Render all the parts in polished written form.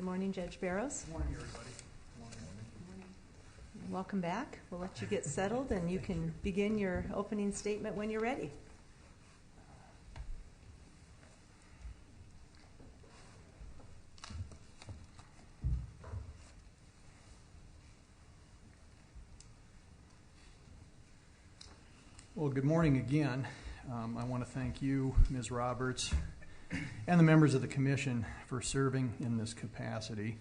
Good morning, Judge Barrows. Good morning, everybody. Welcome back. We'll let you get settled and you can begin your opening statement when you're ready. Well, good morning again. I want to thank you, Ms. Roberts, and the members of the Commission for serving in this capacity.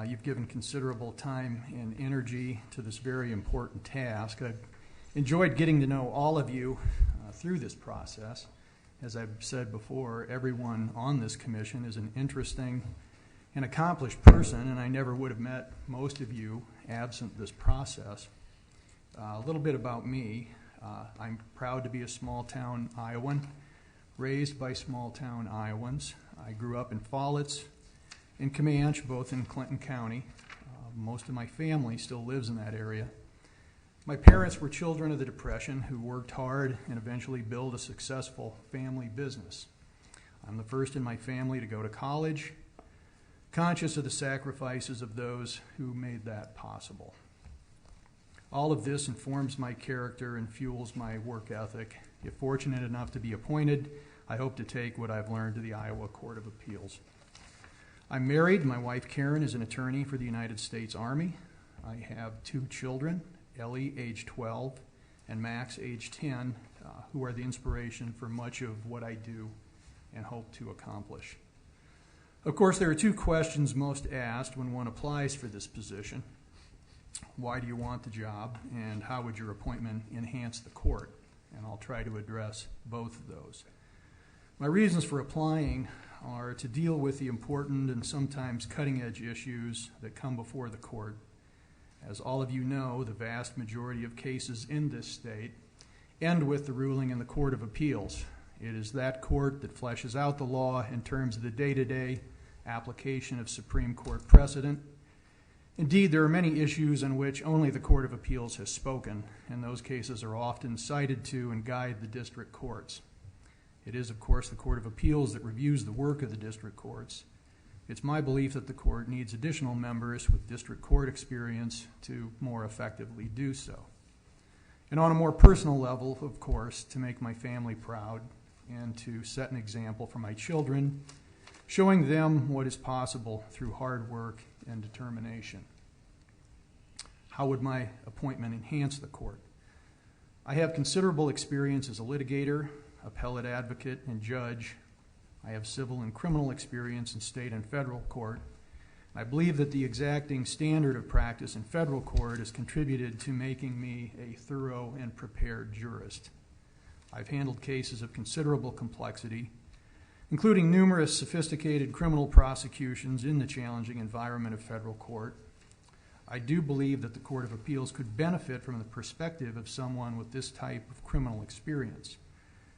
You've given considerable time and energy to this very important task. I've enjoyed getting to know all of you through this process. As I've said before, everyone on this commission is an interesting and accomplished person, and I never would have met most of you absent this process. A little bit about me. I'm proud to be a small-town Iowan, raised by small-town Iowans. I grew up in Fallitz and Comanche, both in Clinton County. Most of my family still lives in that area. My parents were children of the Depression who worked hard and eventually built a successful family business. I'm the first in my family to go to college, conscious of the sacrifices of those who made that possible. All of this informs my character and fuels my work ethic. If fortunate enough to be appointed, I hope to take what I've learned to the Iowa Court of Appeals. I'm married. My wife, Karen, is an attorney for the United States Army. I have 2 children, Ellie, age 12, and Max, age 10, who are the inspiration for much of what I do and hope to accomplish. Of course, there are 2 questions most asked when one applies for this position. Why do you want the job, and how would your appointment enhance the court? And I'll try to address both of those. My reasons for applying are to deal with the important and sometimes cutting-edge issues that come before the court. As all of you know, the vast majority of cases in this state end with the ruling in the Court of Appeals. It is that court that fleshes out the law in terms of the day-to-day application of Supreme Court precedent. Indeed, there are many issues on which only the Court of Appeals has spoken, and those cases are often cited to and guide the district courts. It is, of course, the Court of Appeals that reviews the work of the district courts. It's my belief that the court needs additional members with district court experience to more effectively do so. And on a more personal level, of course, to make my family proud and to set an example for my children, showing them what is possible through hard work and determination. How would my appointment enhance the court? I have considerable experience as a litigator, appellate advocate, and judge. I have civil and criminal experience in state and federal court. I believe that the exacting standard of practice in federal court has contributed to making me a thorough and prepared jurist. I've handled cases of considerable complexity, including numerous sophisticated criminal prosecutions in the challenging environment of federal court. I do believe that the Court of Appeals could benefit from the perspective of someone with this type of criminal experience.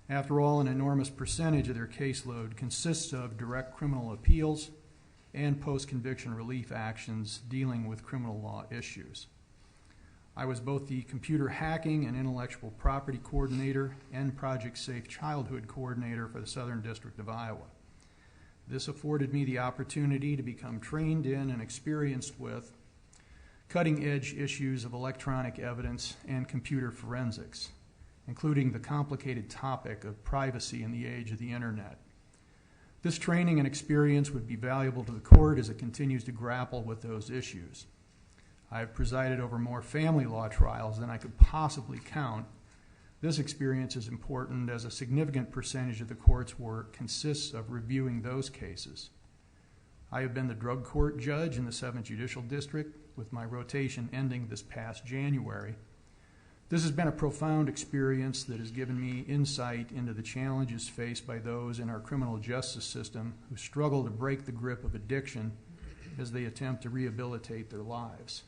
After all, an enormous percentage of their caseload consists of direct criminal appeals and post-conviction relief actions dealing with criminal law issues. I was both the computer hacking and intellectual property coordinator and Project Safe Childhood coordinator for the Southern District of Iowa. This afforded me the opportunity to become trained in and experienced with cutting-edge issues of electronic evidence and computer forensics, including the complicated topic of privacy in the age of the internet. This training and experience would be valuable to the court as it continues to grapple with those issues. I have presided over more family law trials than I could possibly count. This experience is important as a significant percentage of the court's work consists of reviewing those cases. I have been the drug court judge in the 7th Judicial District, with my rotation ending this past January. This has been a profound experience that has given me insight into the challenges faced by those in our criminal justice system who struggle to break the grip of addiction as they attempt to rehabilitate their lives.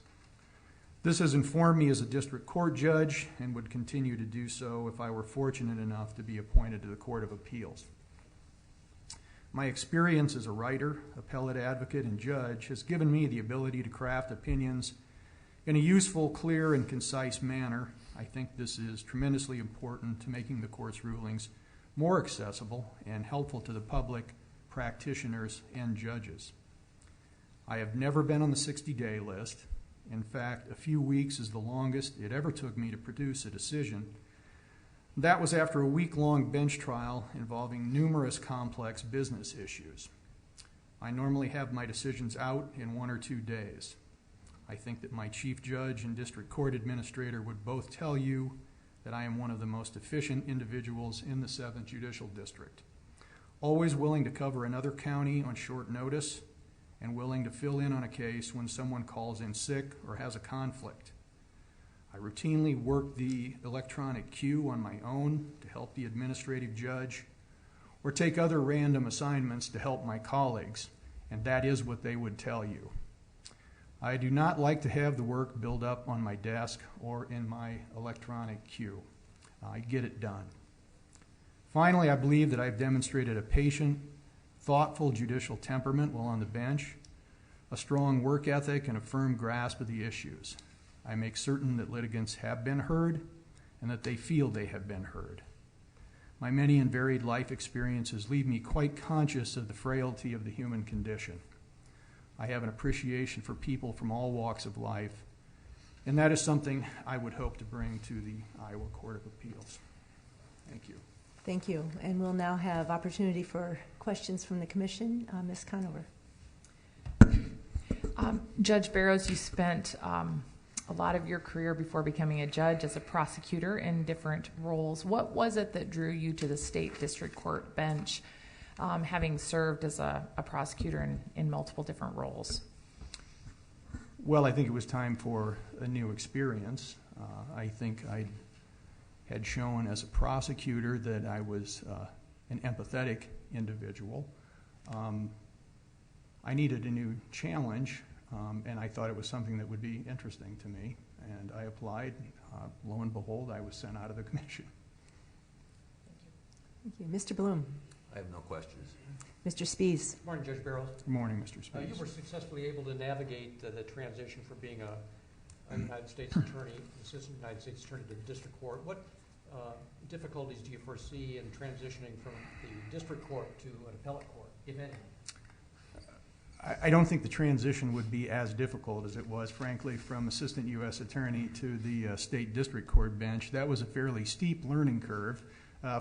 This has informed me as a district court judge and would continue to do so if I were fortunate enough to be appointed to the Court of Appeals. My experience as a writer, appellate advocate, and judge has given me the ability to craft opinions in a useful, clear, and concise manner. I think this is tremendously important to making the court's rulings more accessible and helpful to the public, practitioners, and judges. I have never been on the 60-day list. In fact, a few weeks is the longest it ever took me to produce a decision. That was after a week-long bench trial involving numerous complex business issues. I normally have my decisions out in 1 or 2 days. I think that my chief judge and district court administrator would both tell you that I am one of the most efficient individuals in the 7th Judicial District. Always willing to cover another county on short notice and willing to fill in on a case when someone calls in sick or has a conflict. I routinely work the electronic queue on my own to help the administrative judge or take other random assignments to help my colleagues, and that is what they would tell you. I do not like to have the work build up on my desk or in my electronic queue. I get it done. Finally, I believe that I've demonstrated a patient, thoughtful judicial temperament while on the bench, a strong work ethic, and a firm grasp of the issues. I make certain that litigants have been heard and that they feel they have been heard. My many and varied life experiences leave me quite conscious of the frailty of the human condition. I have an appreciation for people from all walks of life, and that is something I would hope to bring to the Iowa Court of Appeals. Thank you. Thank you. And we'll now have opportunity for questions from the commission. Ms. Conover. Judge Barrows, you spent a lot of your career before becoming a judge as a prosecutor in different roles. What was it that drew you to the state district court bench, having served as a prosecutor in multiple different roles? Well, I think it was time for a new experience. I think I had shown as a prosecutor that I was an empathetic individual. I needed a new challenge, and I thought it was something that would be interesting to me, and I applied. Lo and behold, I was sent out of the commission. Thank you. Mr. Bloom. I have no questions. Mr. Spies. Good morning, Judge Barrows. Good morning, Mr. Spies. You were successfully able to navigate the transition from being a United States attorney, assistant United States attorney to the district court. What difficulties do you foresee in transitioning from the district court to an appellate court, if any? I don't think the transition would be as difficult as it was, frankly, from assistant U.S. attorney to the state district court bench. That was a fairly steep learning curve.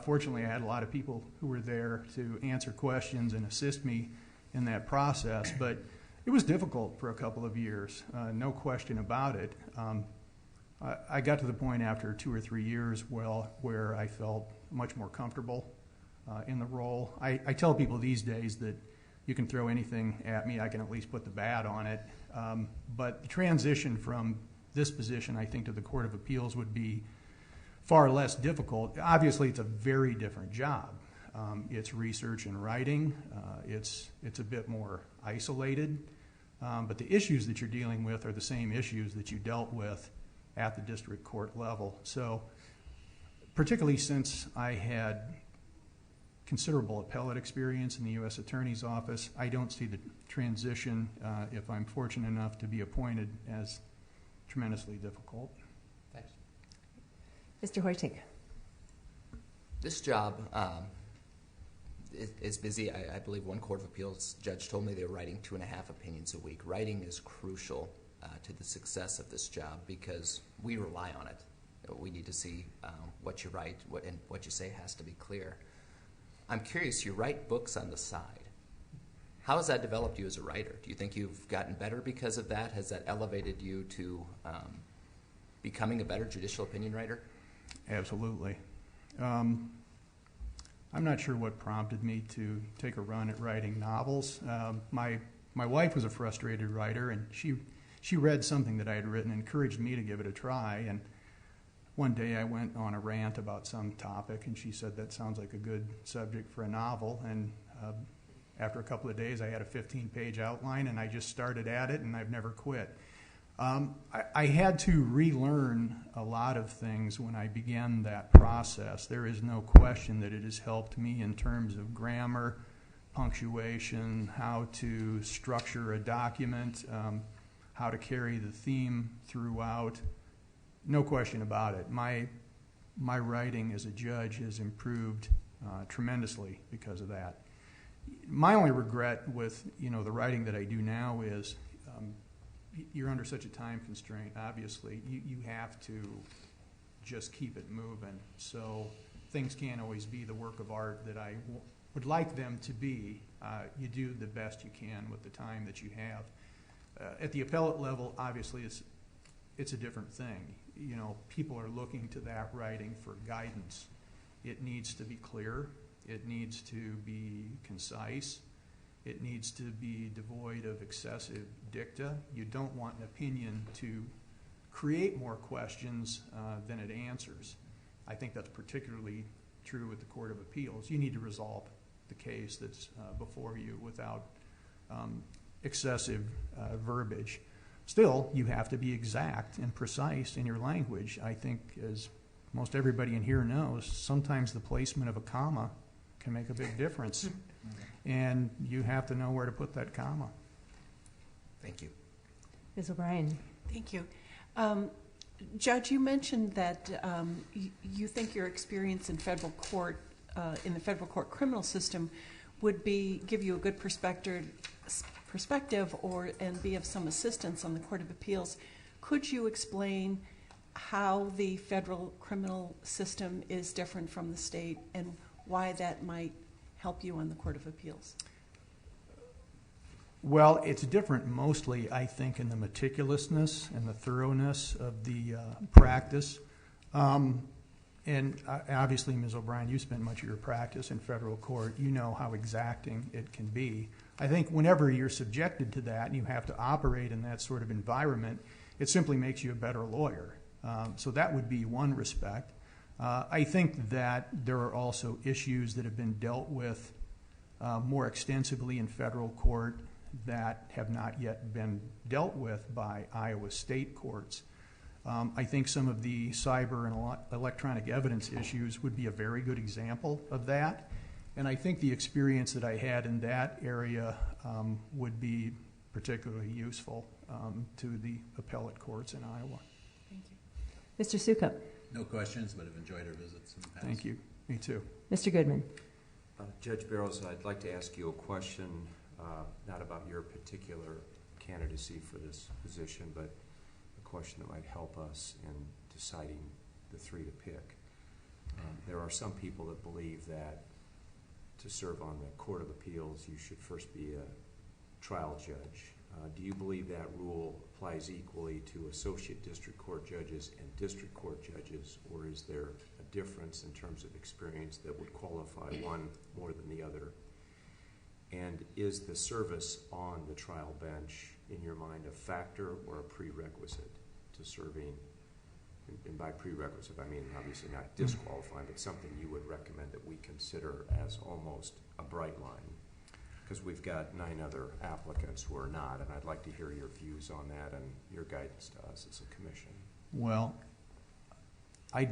Fortunately, I had a lot of people who were there to answer questions and assist me in that process, but it was difficult for a couple of years, no question about it. I got to the point after 2 or 3 years where I felt much more comfortable in the role. I tell people these days that you can throw anything at me, I can at least put the bat on it. But the transition from this position, I think, to the Court of Appeals would be far less difficult. Obviously, it's a very different job. It's research and writing. It's a bit more isolated. But the issues that you're dealing with are the same issues that you dealt with at the district court level. So particularly since I had considerable appellate experience in the U.S. Attorney's Office, I don't see the transition, if I'm fortunate enough to be appointed, as tremendously difficult. Thanks. Mr. Hoytink. This job is busy. I believe one Court of Appeals judge told me they were writing 2.5 opinions a week. Writing is crucial to the success of this job because we rely on it. We need to see what you write, and what you say has to be clear. I'm curious, you write books on the side. How has that developed you as a writer? Do you think you've gotten better because of that? Has that elevated you to becoming a better judicial opinion writer? Absolutely. I'm not sure what prompted me to take a run at writing novels. My wife was a frustrated writer, and she read something that I had written and encouraged me to give it a try. And one day I went on a rant about some topic, and she said, that sounds like a good subject for a novel. And after a couple of days, I had a 15-page outline, and I just started at it, and I've never quit. I had to relearn a lot of things when I began that process. There is no question that it has helped me in terms of grammar, punctuation, how to structure a document, how to carry the theme throughout. No question about it. My writing as a judge has improved tremendously because of that. My only regret with the writing that I do now is you're under such a time constraint, obviously. You have to just keep it moving. So things can't always be the work of art that I would like them to be. You do the best you can with the time that you have. At the appellate level, obviously, it's a different thing. You know, people are looking to that writing for guidance. It needs to be clear. It needs to be concise. It needs to be devoid of excessive dicta. You don't want an opinion to create more questions than it answers. I think that's particularly true with the Court of Appeals. You need to resolve the case that's before you without excessive verbiage. Still, you have to be exact and precise in your language. I think, as most everybody in here knows, sometimes the placement of a comma can make a big difference. And you have to know where to put that comma. Thank you. Ms. O'Brien. Thank you. Judge, you mentioned that you think your experience in federal court, in the federal court criminal system, would give you a good perspective and be of some assistance on the Court of Appeals. Could you explain how the federal criminal system is different from the state and why that might help you on the Court of Appeals? Well, it's different mostly, I think, in the meticulousness and the thoroughness of the practice. And obviously, Ms. O'Brien, you spent much of your practice in federal court. You know how exacting it can be. I think whenever you're subjected to that and you have to operate in that sort of environment, it simply makes you a better lawyer. So that would be one respect. I think that there are also issues that have been dealt with more extensively in federal court that have not yet been dealt with by Iowa state courts. I think some of the cyber and electronic evidence issues would be a very good example of that. And I think the experience that I had in that area would be particularly useful to the appellate courts in Iowa. Thank you. Mr. Sukup. No questions, but have enjoyed our visits in the past. Thank you. Me too. Mr. Goodman. Judge Barrows, I'd like to ask you a question, not about your particular candidacy for this position, but a question that might help us in deciding the three to pick. There are some people that believe that to serve on the Court of Appeals, you should first be a trial judge. Do you believe that rule applies equally to associate district court judges and district court judges, or is there a difference in terms of experience that would qualify one more than the other? And is the service on the trial bench, in your mind, a factor or a prerequisite to serving? And by prerequisite, I mean obviously not disqualifying, but something you would recommend that we consider as almost a bright line. Because we've got 9 other applicants who are not, and I'd like to hear your views on that and your guidance to us as a commission. Well, I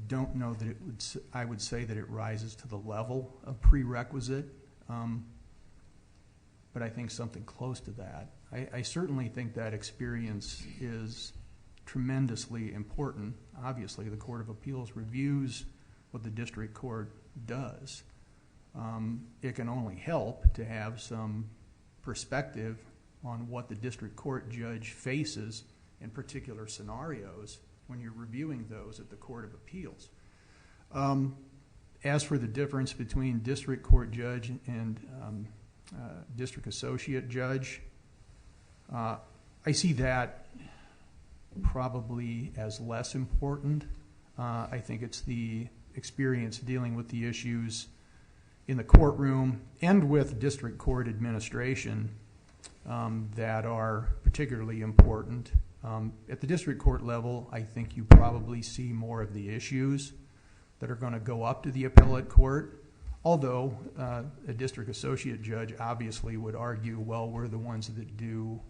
don't know that I would say that it rises to the level of prerequisite, but I think something close to that. I certainly think that experience is tremendously important. Obviously, the Court of Appeals reviews what the district court does. It can only help to have some perspective on what the district court judge faces in particular scenarios when you're reviewing those at the Court of Appeals. As for the difference between district court judge and district associate judge, I see that probably as less important. I think it's the experience dealing with the issues in the courtroom and with district court administration that are particularly important. At the district court level, I think you probably see more of the issues that are going to go up to the appellate court, although a district associate judge obviously would argue, well, we're the ones that do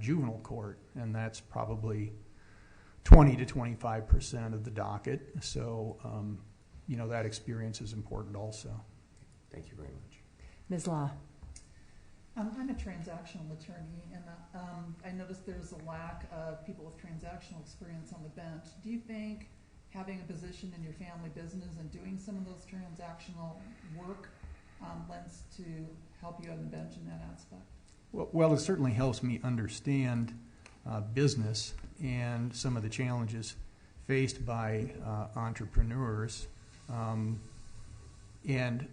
juvenile court, and that's probably 20 to 25% of the docket. So, that experience is important also. Thank you very much. Ms. Law. I'm a transactional attorney, and I noticed there's a lack of people with transactional experience on the bench. Do you think having a position in your family business and doing some of those transactional work lends to help you on the bench in that aspect? Well, it certainly helps me understand business and some of the challenges faced by entrepreneurs. And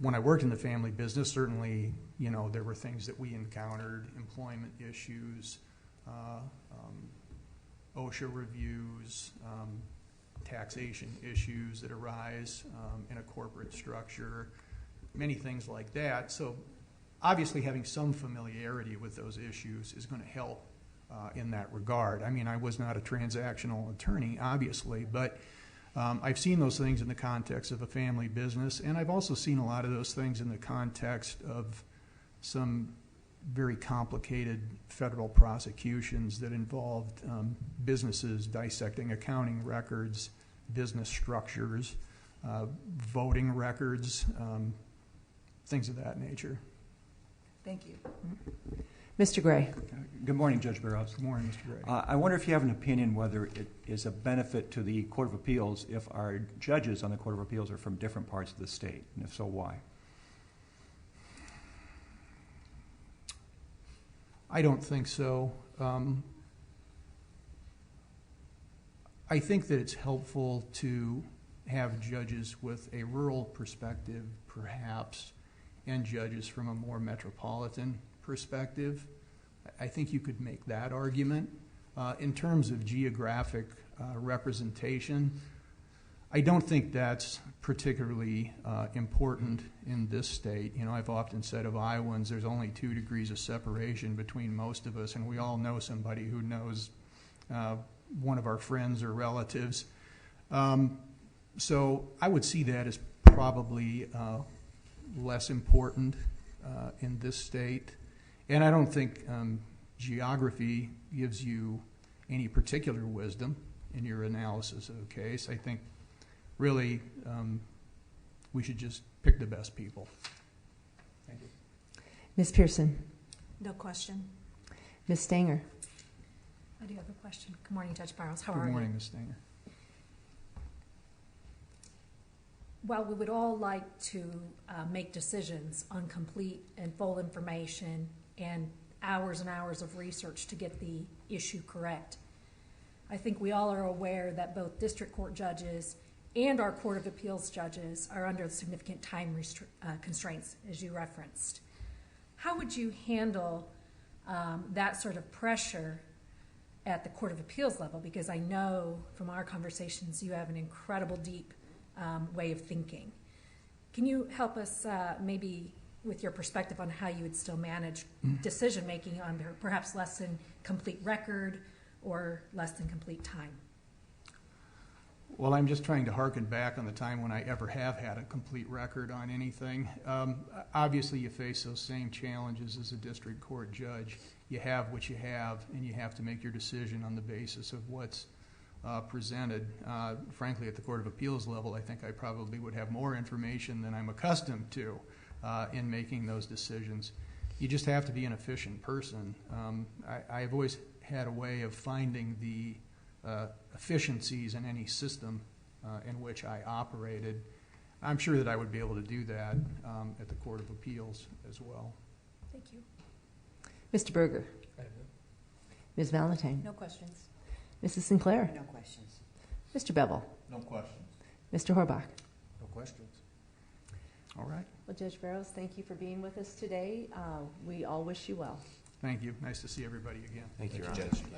when I worked in the family business, certainly, there were things that we encountered, employment issues, OSHA reviews, taxation issues that arise in a corporate structure, many things like that. So obviously having some familiarity with those issues is going to help in that regard. I mean, I was not a transactional attorney, obviously, but I've seen those things in the context of a family business, and I've also seen a lot of those things in the context of some very complicated federal prosecutions that involved businesses dissecting accounting records, business structures, voting records, things of that nature. Thank you. Mr. Gray. Good morning, Judge Barrows. Good morning, Mr. Gray. I wonder if you have an opinion whether it is a benefit to the Court of Appeals if our judges on the Court of Appeals are from different parts of the state, and if so, why? I don't think so. I think that it's helpful to have judges with a rural perspective, perhaps, and judges from a more metropolitan perspective. I think you could make that argument. In terms of geographic representation, I don't think that's particularly important in this state. I've often said of Iowans, there's only 2 degrees of separation between most of us, and we all know somebody who knows one of our friends or relatives. So I would see that as probably less important in this state. And I don't think geography gives you any particular wisdom in your analysis of the case. I think really we should just pick the best people. Thank you. Ms. Pearson. No question. Ms. Stanger. I do have a question. Good morning, Judge Barrows. How are you? Good morning, Ms. Stanger. While we would all like to make decisions on complete and full information and hours of research to get the issue correct, I think we all are aware that both district court judges and our Court of Appeals judges are under significant time constraints, as you referenced. How would you handle that sort of pressure at the Court of Appeals level? Because I know from our conversations you have an incredible deep way of thinking. Can you help us maybe with your perspective on how you would still manage decision making on perhaps less than complete record or less than complete time? Well, I'm just trying to hearken back on the time when I ever have had a complete record on anything. Obviously, you face those same challenges as a district court judge. You have what you have, and you have to make your decision on the basis of what's presented. Frankly, at the Court of Appeals level, I think I probably would have more information than I'm accustomed to in making those decisions. You just have to be an efficient person. I've always had a way of finding the efficiencies in any system in which I operated. I'm sure that I would be able to do that at the Court of Appeals as well. Thank you. Mr. Berger. Ms. Valentine. No questions. Mrs. Sinclair. No questions. Mr. Bevel. No questions. Mr. Horbach. No questions. All right. Well, Judge Barrows, thank you for being with us today. We all wish you well. Thank you. Nice to see everybody again. Thank you, Your Thank Honor. you, Judge.